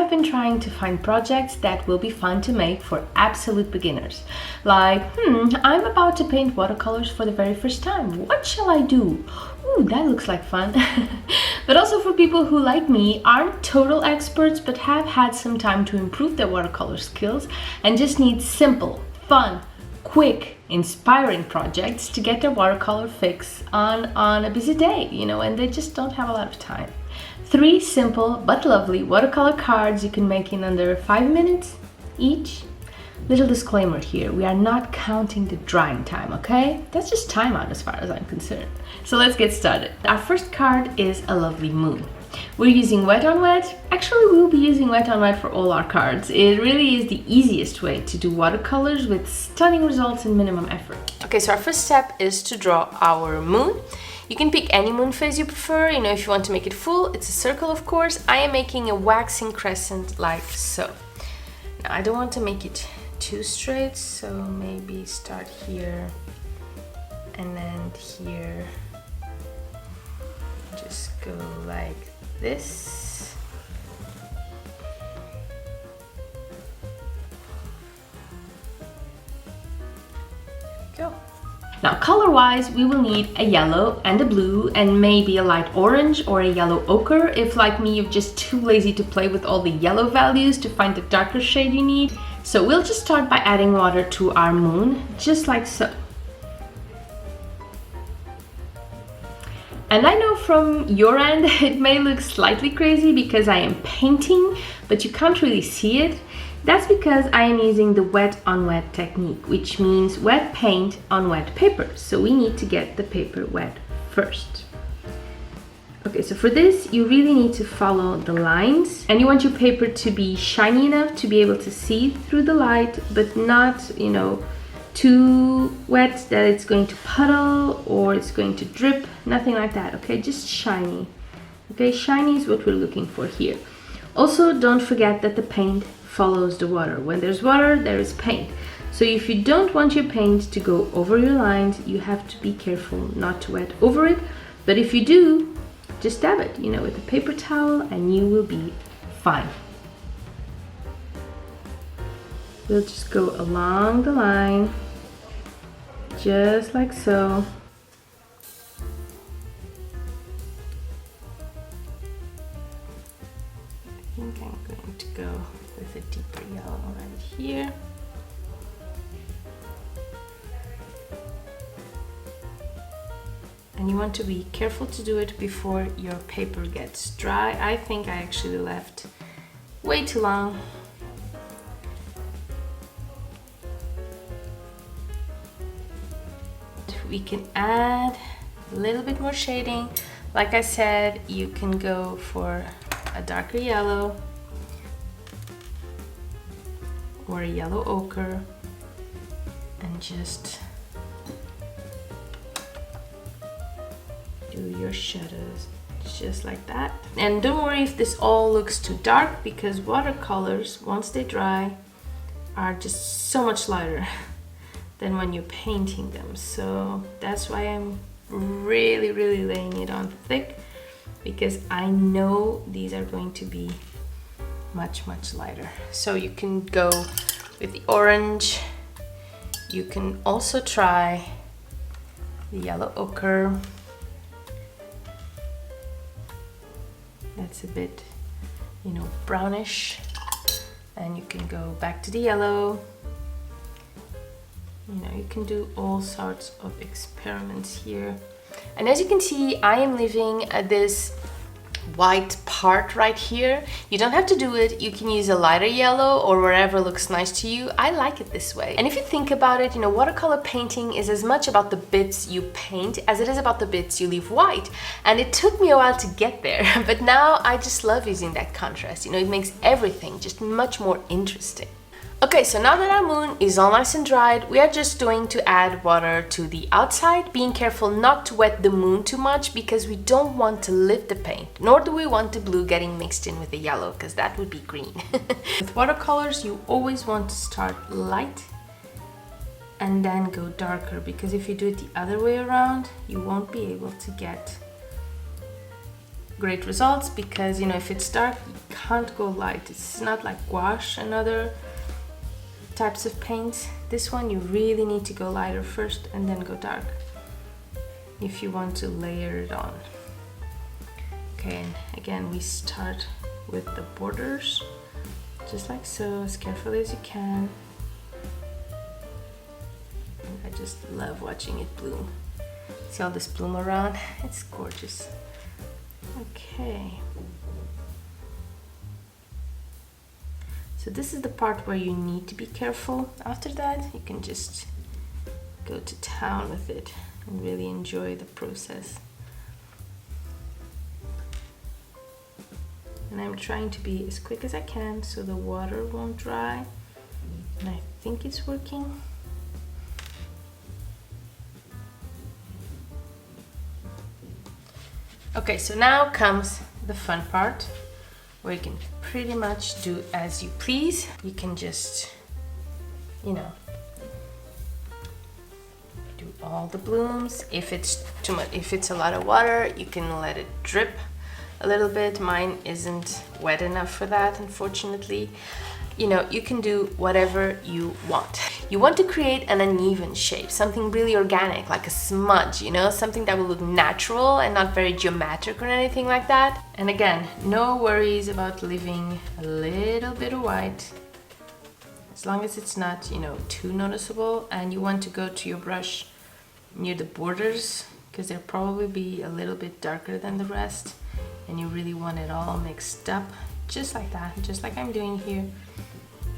have been trying to find projects that will be fun to make for absolute beginners. Like, I'm about to paint watercolors for the very first time. What shall I do? Ooh, that looks like fun. But also for people who, like me, aren't total experts but have had some time to improve their watercolor skills and just need simple, fun, quick, inspiring projects to get their watercolor fix on a busy day, and they just don't have a lot of time. 3 simple but lovely watercolor cards you can make in under 5 minutes each. Little disclaimer here, we are not counting the drying time, okay? That's just time out as far as I'm concerned. So let's get started. Our first card is a lovely moon. We're using wet on wet. Actually, we'll be using wet on wet for all our cards. It really is the easiest way to do watercolors with stunning results and minimum effort. Okay, so our first step is to draw our moon. You can pick any moon phase you prefer, if you want to make it full. It's a circle, of course. I am making a waxing crescent like so. Now, I don't want to make it too straight, so maybe start here and then here. Just go like this. There we go. Now, color-wise, we will need a yellow and a blue and maybe a light orange or a yellow ochre if, like me, you're just too lazy to play with all the yellow values to find the darker shade you need. So we'll just start by adding water to our moon, just like so. And I know from your end it may look slightly crazy because I am painting, but you can't really see it. That's because I am using the wet on wet technique, which means wet paint on wet paper. So we need to get the paper wet first. Okay, so for this, you really need to follow the lines, and you want your paper to be shiny enough to be able to see through the light, but not, too wet that it's going to puddle or it's going to drip, nothing like that, okay? Just shiny. Okay, shiny is what we're looking for here. Also, don't forget that the paint follows the water. When there's water, there is paint. So if you don't want your paint to go over your lines, you have to be careful not to wet over it. But if you do, just dab it, with a paper towel and you will be fine. We'll just go along the line, just like so. I think I'm going to go with a deeper yellow right here. And you want to be careful to do it before your paper gets dry. I think I actually left way too long. We can add a little bit more shading. Like I said, you can go for a darker yellow or a yellow ochre and just do your shadows just like that. And don't worry if this all looks too dark, because watercolors, once they dry, are just so much lighter than when you're painting them. So that's why I'm really laying it on thick, because I know these are going to be much lighter. So you can go with the orange. You can also try the yellow ochre. That's a bit, brownish. And you can go back to the yellow. You can do all sorts of experiments here. And as you can see, I am leaving this white part right here. You don't have to do it. You can use a lighter yellow or wherever looks nice to you. I like it this way. And if you think about it, watercolor painting is as much about the bits you paint as it is about the bits you leave white. And it took me a while to get there, but now I just love using that contrast. It makes everything just much more interesting. Okay, so now that our moon is all nice and dried, we are just going to add water to the outside, being careful not to wet the moon too much because we don't want to lift the paint, nor do we want the blue getting mixed in with the yellow, because that would be green. With watercolors, you always want to start light and then go darker, because if you do it the other way around, you won't be able to get great results because, you know, if it's dark, you can't go light. It's not like gouache and other types of paints. This one, you really need to go lighter first and then go dark if you want to layer it on. Okay, and again, we start with the borders, just like so, as carefully as you can. And I just love watching it bloom. See all this bloom around? It's gorgeous. Okay. So this is the part where you need to be careful. After that, you can just go to town with it and really enjoy the process. And I'm trying to be as quick as I can so the water won't dry. And I think it's working. Okay, so now comes the fun part where you can pretty much do as you please. You can just, you know, do all the blooms. If it's too much, if it's a lot of water, you can let it drip a little bit. Mine isn't wet enough for that, unfortunately. You know, you can do whatever you want. You want to create an uneven shape, something really organic, like a smudge, you know, something that will look natural and not very geometric or anything like that. And again, no worries about leaving a little bit of white, as long as it's not, you know, too noticeable. And you want to go to your brush near the borders because they'll probably be a little bit darker than the rest. And you really want it all mixed up, just like that, just like I'm doing here.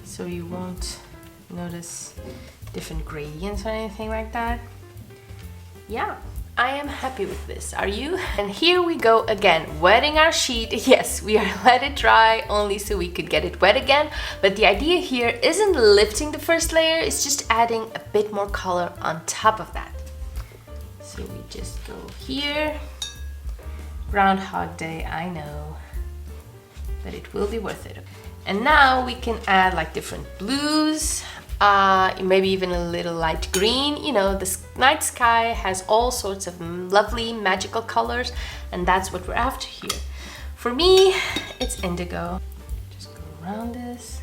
So you won't notice different gradients or anything like that. Yeah, I am happy with this. Are you? And here we go again, wetting our sheet. Yes, we are let it dry only so we could get it wet again. But the idea here isn't lifting the first layer, it's just adding a bit more color on top of that. So we just go here. Groundhog Day, I know, but it will be worth it. And now we can add like different blues, maybe even a little light green. You know, the night sky has all sorts of lovely magical colors, and that's what we're after here. For me, it's indigo. Just go around this.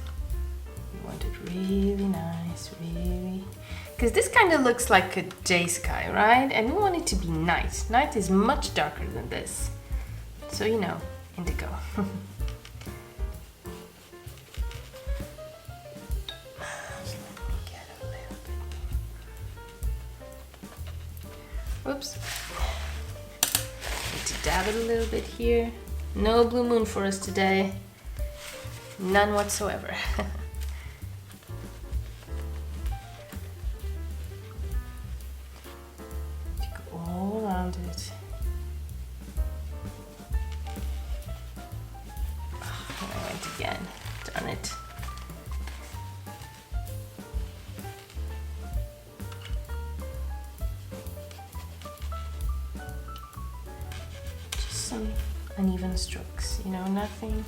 You want it really nice, really, because this kind of looks like a day sky, right? And we want it to be night. Night is much darker than this. So, you know, indigo. Oops. Need to dab it a little bit here. No blue moon for us today. None whatsoever. Go all around it. Oh, and I went again. Darn it. Some uneven strokes, you know, nothing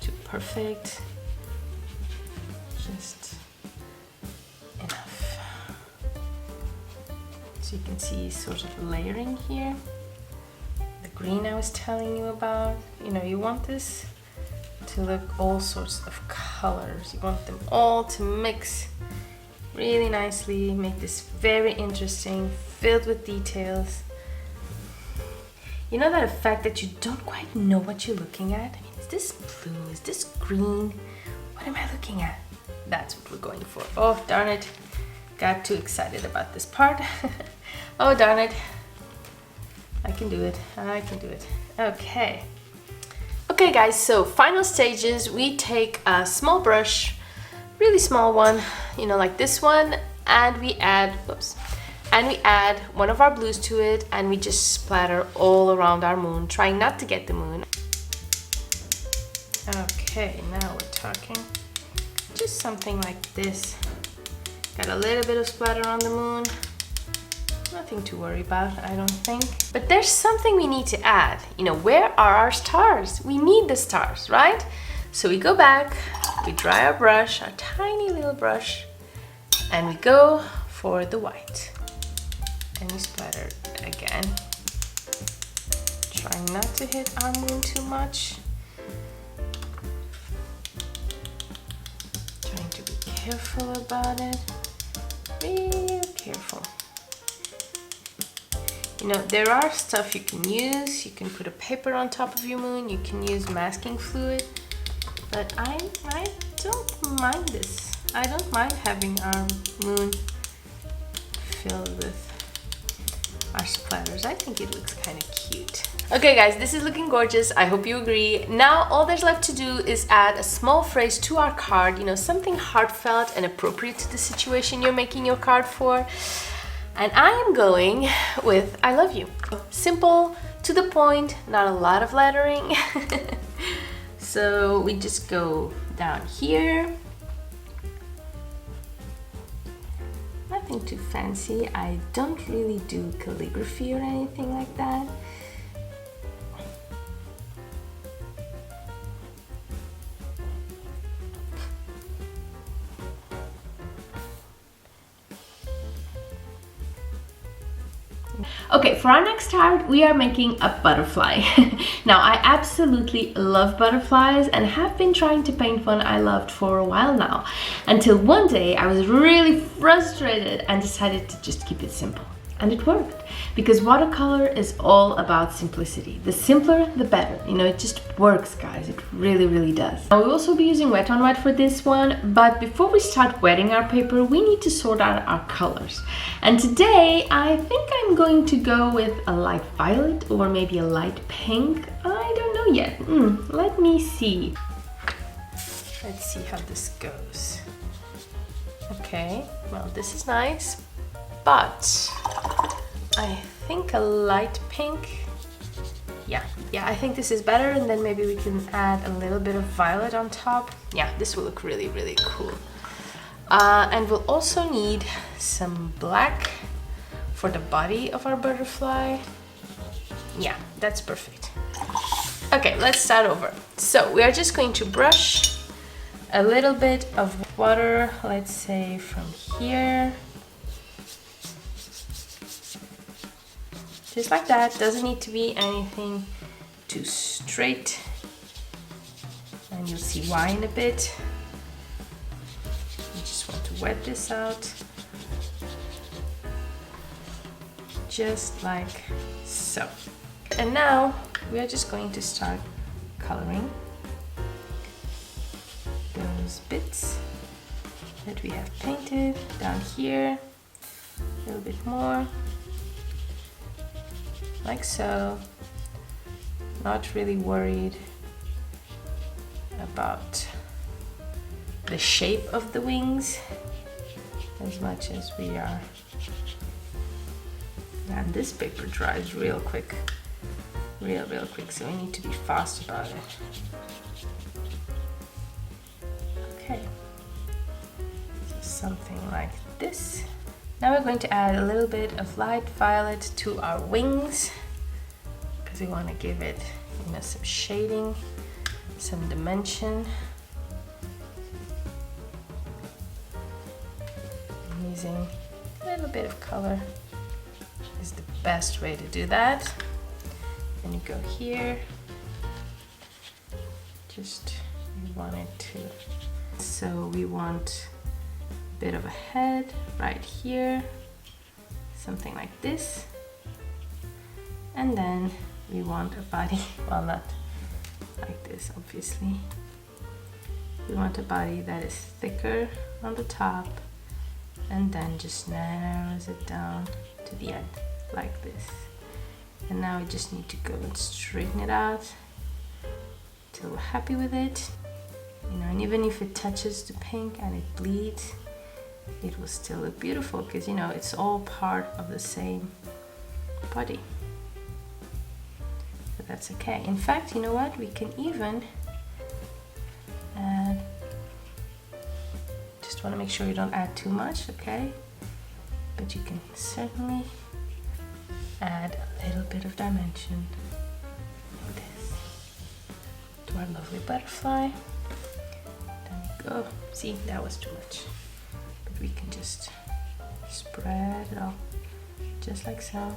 too perfect, just enough. So you can see sort of layering here. The green I was telling you about, you know, you want this to look all sorts of colors. You want them all to mix really nicely, make this very interesting, filled with details. You know that effect that you don't quite know what you're looking at? I mean, is this blue? Is this green? What am I looking at? That's what we're going for. Oh, darn it. Got too excited about this part. Oh, darn it. I can do it. I can do it. Okay. Okay, guys, so final stages. We take a small brush, really small one, you know, like this one, and we add, whoops. And we add one of our blues to it, and we just splatter all around our moon, trying not to get the moon. Okay, now we're talking. Just something like this. Got a little bit of splatter on the moon. Nothing to worry about, I don't think. But there's something we need to add. You know, where are our stars? We need the stars, right? So we go back, we dry our brush, our tiny little brush, and we go for the white. And we splatter again. Trying not to hit our moon too much. Trying to be careful about it. Real careful. You know, there are stuff you can use. You can put a paper on top of your moon. You can use masking fluid. But I don't mind this. I don't mind having our moon filled with our splatters. I think it looks kind of cute. Okay guys, this is looking gorgeous. I hope you agree. Now all there's left to do is add a small phrase to our card, you know, something heartfelt and appropriate to the situation you're making your card for. And I am going with I love you. Simple, to the point, not a lot of lettering. So we just go down here. Nothing too fancy. I don't really do calligraphy or anything like that. Okay, for our next card, we are making a butterfly. Now, I absolutely love butterflies and have been trying to paint one I loved for a while now, until one day I was really frustrated and decided to just keep it simple. And it worked, because watercolor is all about simplicity. The simpler, the better. You know, it just works, guys. It really, really does. Now, we'll also be using wet on wet for this one, but before we start wetting our paper, we need to sort out our colors. And today, I think I'm going to go with a light violet or maybe a light pink. I don't know yet. Let me see. Let's see how this goes. Okay, well, this is nice. But I think a light pink, yeah, I think this is better, and then maybe we can add a little bit of violet on top. Yeah, this will look really, really cool. And we'll also need some black for the body of our butterfly. Yeah, that's perfect. Okay, let's start over. So we are just going to brush a little bit of water, let's say from here. Just like that. Doesn't need to be anything too straight, and you'll see why in a bit. You just want to wet this out just like so. And now we are just going to start coloring those bits that we have painted down here, a little bit more. Like so. Not really worried about the shape of the wings as much as we are. And this paper dries real quick. Real quick, so we need to be fast about it. Okay. So something like this. Now we're going to add a little bit of light violet to our wings, because we want to give it, you know, some shading, some dimension. Using a little bit of color is the best way to do that. Then you go here. Just, you want it to, so we want bit of a head right here, something like this, and then we want a body, well, not like this obviously. We want a body that is thicker on the top and then just narrows it down to the end like this. And now we just need to go and straighten it out till we're happy with it. You know, and even if it touches the pink and it bleeds, it will still look beautiful, because, you know, it's all part of the same body. But that's okay. In fact, you know what? We can even add, just want to make sure you don't add too much, okay? But you can certainly add a little bit of dimension like this to our lovely butterfly. There we go. See, that was too much. We can just spread it all just like so.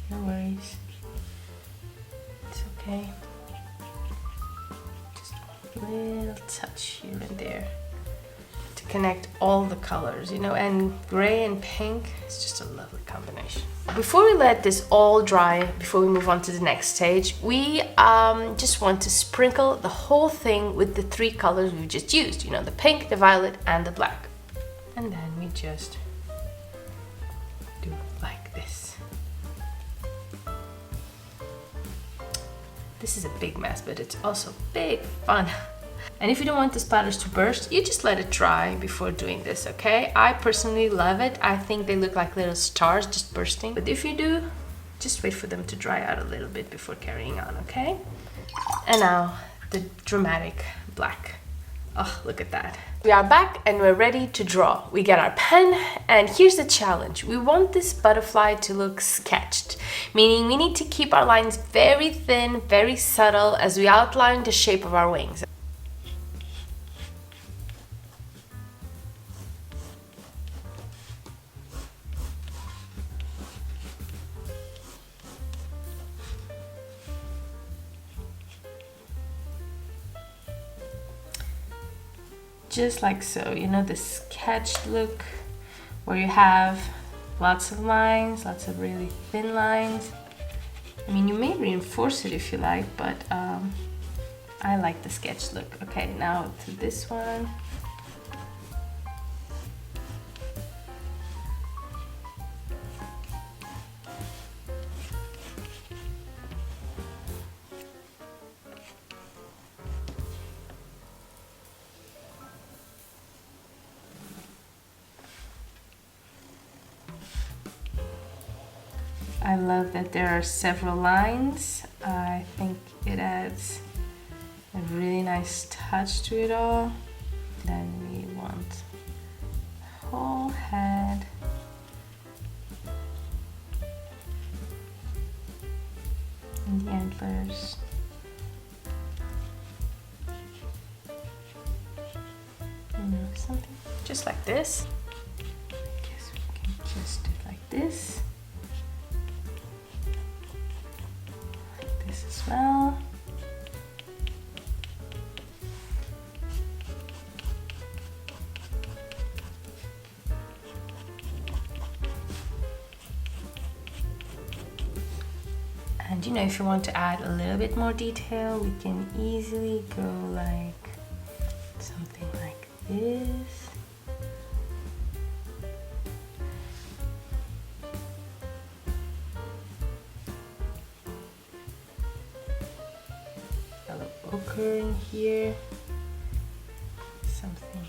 No worries. It's okay. Just a little touch here and there to connect all the colors, you know, and gray and pink is just a lovely combination. Before we let this all dry, before we move on to the next stage, we just want to sprinkle the whole thing with the 3 colors we've just used, you know, the pink, the violet, and the black. And then we just do like this. This is a big mess, but it's also big fun. And if you don't want the splatters to burst, you just let it dry before doing this, okay? I personally love it. I think they look like little stars just bursting. But if you do, just wait for them to dry out a little bit before carrying on, okay? And now the dramatic black. Oh, look at that. We are back and we're ready to draw. We get our pen, and here's the challenge. We want this butterfly to look sketched, meaning we need to keep our lines very thin, very subtle as we outline the shape of our wings. Just like so, you know, the sketched look where you have lots of lines, lots of really thin lines. I mean, you may reinforce it if you like, but I like the sketch look. Okay, now to this one. I love that there are several lines. I think it adds a really nice touch to it all. Then we want the whole head. And the antlers. You know, something just like this. I guess we can just do it like this. As well. And you know, if you want to add a little bit more detail, we can easily go like something like this. Ochre in here, something.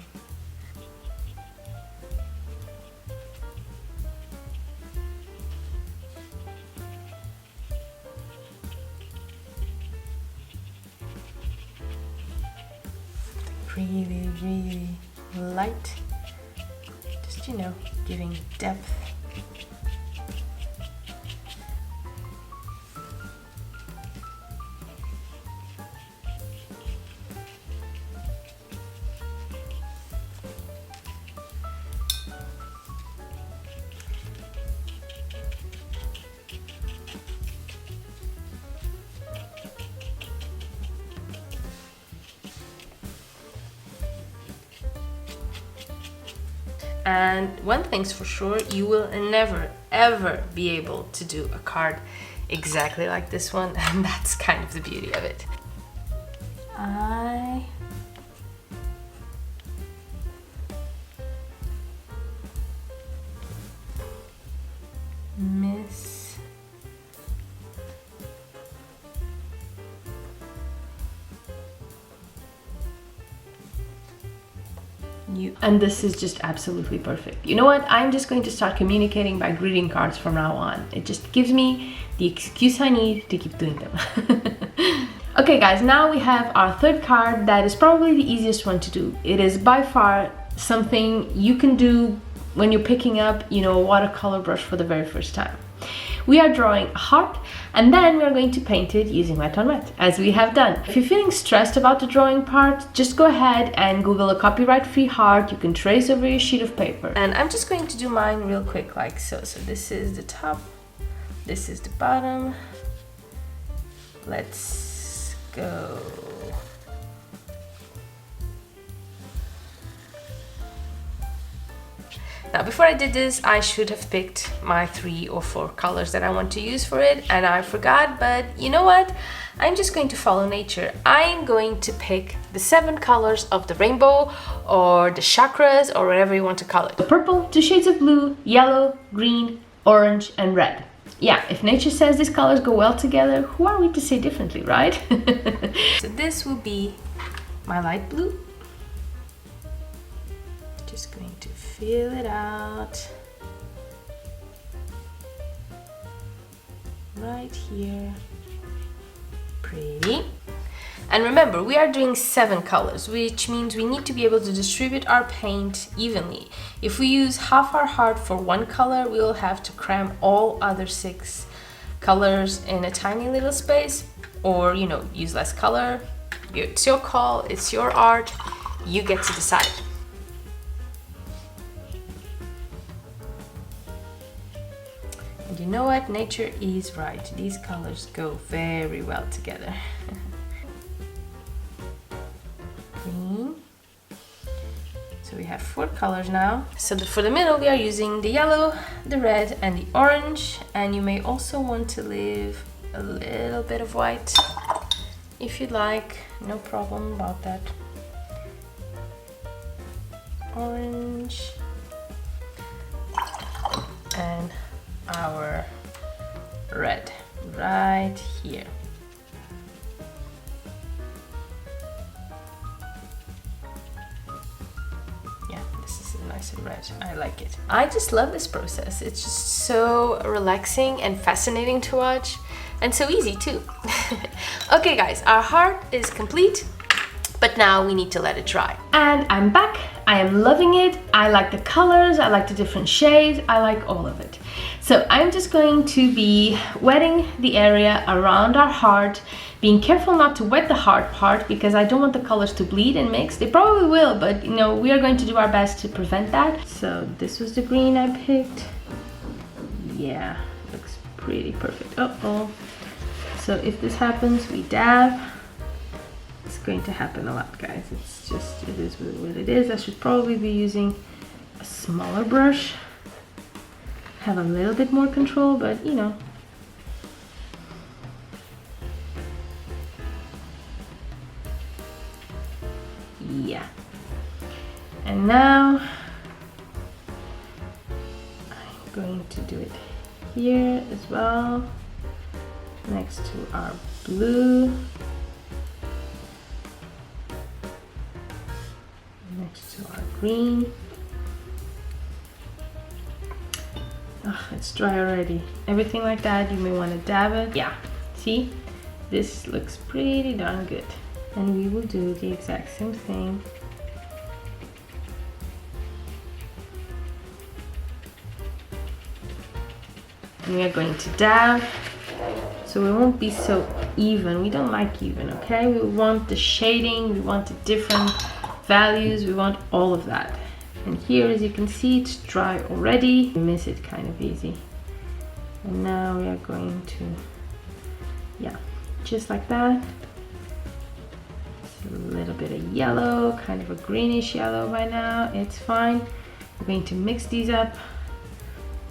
Really, really light, just, you know, giving depth. And one thing's for sure, you will never ever be able to do a card exactly like this one, and that's kind of the beauty of it. I miss you. And this is just absolutely perfect. You know what? I'm just going to start communicating by greeting cards from now on. It just gives me the excuse I need to keep doing them. Okay guys, now we have our third card that is probably the easiest one to do. It is by far something you can do when you're picking up, you know, a watercolor brush for the very first time. We are drawing a heart, and then we're going to paint it using wet on wet, as we have done. If you're feeling stressed about the drawing part, just go ahead and Google a copyright-free heart. You can trace over your sheet of paper. And I'm just going to do mine real quick, like so. So this is the top, This is the bottom. Let's go. Now, before I did this, I should have picked my 3 or 4 colors that I want to use for it, and I forgot, but you know what? I'm just going to follow nature. I'm going to pick the 7 colors of the rainbow, or the chakras, or whatever you want to call it. The purple, 2 shades of blue, yellow, green, orange, and red. Yeah, if nature says these colors go well together, who are we to say differently, right? So this will be my light blue. Just going to fill it out right here. Pretty. And remember, we are doing 7 colors, which means we need to be able to distribute our paint evenly. If we use half our heart for one color, we will have to cram all other 6 colors in a tiny little space, or, you know, use less color. It's your call, it's your art, you get to decide. And you know what? Nature is right. These colors go very well together. Green. So we have 4 colors now. So for the middle, we are using the yellow, the red, and the orange. And you may also want to leave a little bit of white if you'd like. No problem about that. Orange. And our red right here. Yeah, this is nice and red. I like it. I just love this process. It's just so relaxing and fascinating to watch, and so easy too. Okay guys, our heart is complete, but now we need to let it dry. And I'm back. I am loving it. I like the colors, I like the different shades, I like all of it. So I'm just going to be wetting the area around our heart, being careful not to wet the heart part because I don't want the colors to bleed and mix. They probably will, but you know, we are going to do our best to prevent that. So this was the green I picked. Yeah, looks pretty perfect. Uh-oh. So if this happens, we dab. It's going to happen a lot, guys. It's just, it is what it is. I should probably be using a smaller brush. Have a little bit more control, but you know. Yeah. And now I'm going to do it here as well, next to our blue, next to our green. Oh, it's dry already. Everything like that, you may want to dab it. Yeah, see? This looks pretty darn good. And we will do the exact same thing. And we are going to dab, so we won't be so even. We don't like even, okay? We want the shading, we want the different values, we want all of that. And here, as you can see, it's dry already. You miss it kind of easy. And now we are going to, yeah, just like that. Just a little bit of yellow, kind of a greenish yellow by now. It's fine. We're going to mix these up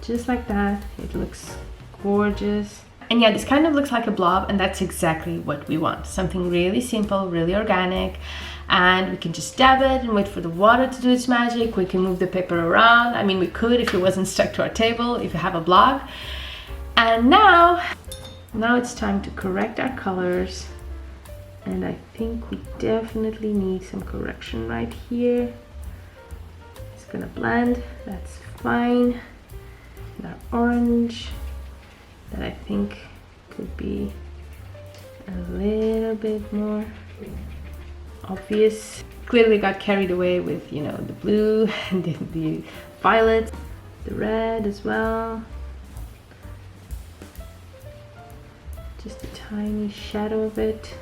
just like that. It looks gorgeous. And yeah, this kind of looks like a blob, and that's exactly what we want. Something really simple, really organic. And we can just dab it and wait for the water to do its magic. We can move the paper around. I mean, we could if it wasn't stuck to our table, if you have a block. And now it's time to correct our colors. And I think we definitely need some correction right here. It's gonna blend, that's fine. And our orange, that I think could be a little bit more obvious. Clearly got carried away with, you know, the blue and the violet, the red as well. Just a tiny shadow of it.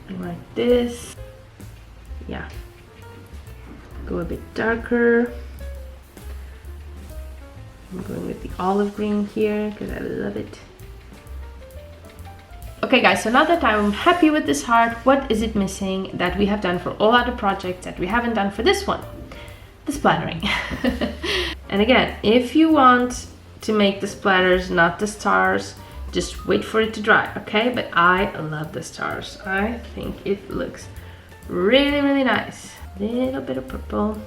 And like this. Yeah. Go a bit darker. I'm going with the olive green here because I love it. Okay guys, so now that I'm happy with this heart, what is it missing that we have done for all other projects that we haven't done for this one? The splattering. And again, if you want to make the splatters, not the stars, just wait for it to dry, okay? But I love the stars. I think it looks really, really nice. Little bit of purple.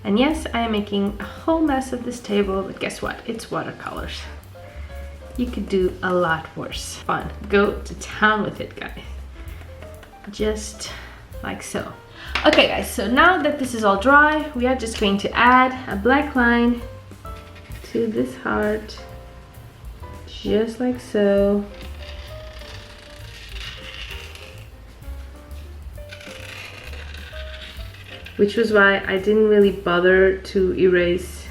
And yes, I am making a whole mess of this table, but guess what? It's watercolors. You could do a lot worse. Fun. Go to town with it, guys. Just like so. Okay guys, so now that this is all dry, we are just going to add a black line to this heart, just like so. Which was why I didn't really bother to erase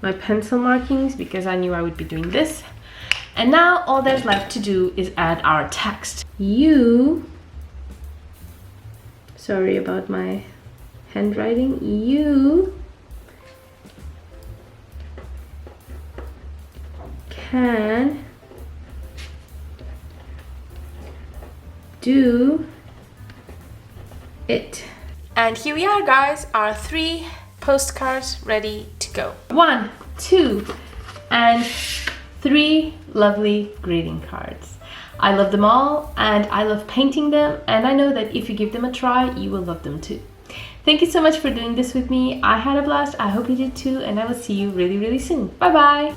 my pencil markings, because I knew I would be doing this. And now all there's left to do is add our text. Sorry about my handwriting. You can do it. And here we are, guys, our 3 postcards ready to go. 1, 2, and 3 lovely greeting cards. I love them all, and I love painting them, and I know that if you give them a try, you will love them too. Thank you so much for doing this with me. I had a blast. I hope you did too, and I will see you really, really soon. Bye bye.